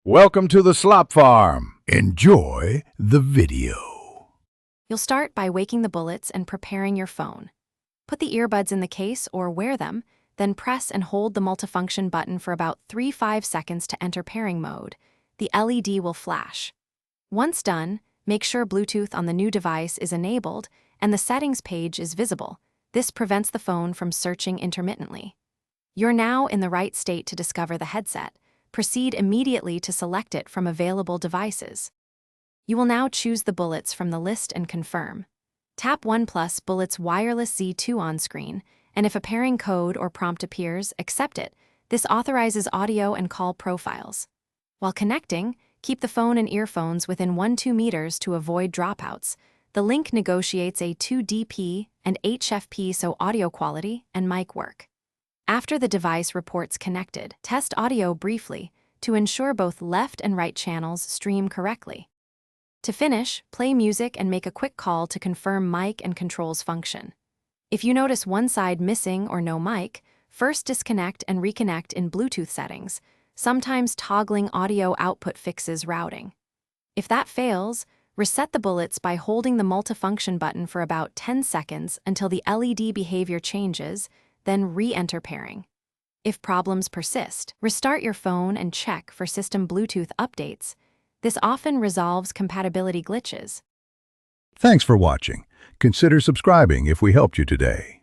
Welcome to the Slop Farm. Enjoy the video. You'll start by waking the bullets and preparing your phone. Put the earbuds in the case or wear them, then press and hold the multifunction button for about 3-5 seconds to enter pairing mode. The LED will flash. Once done, make sure Bluetooth on the new device is enabled and the settings page is visible. This prevents the phone from searching intermittently. You're now in the right state to discover the headset. Proceed immediately to select it from available devices. You will now choose the bullets from the list and confirm. Tap OnePlus Bullet's wireless Z2 on screen, and if a pairing code or prompt appears, accept it. This authorizes audio and call profiles. While connecting, keep the phone and earphones within 1-2 meters to avoid dropouts. The link negotiates a 2DP and HFP so audio quality and mic work. After the device reports connected, test audio briefly to ensure both left and right channels stream correctly. To finish, play music and make a quick call to confirm mic and controls function. If you notice one side missing or no mic, first disconnect and reconnect in Bluetooth settings. Sometimes toggling audio output fixes routing. If that fails, reset the bullets by holding the multifunction button for about 10 seconds until the LED behavior changes, then re-enter pairing. If problems persist, restart your phone and check for system Bluetooth updates. This often resolves compatibility glitches. Thanks for watching. Consider subscribing if we helped you today.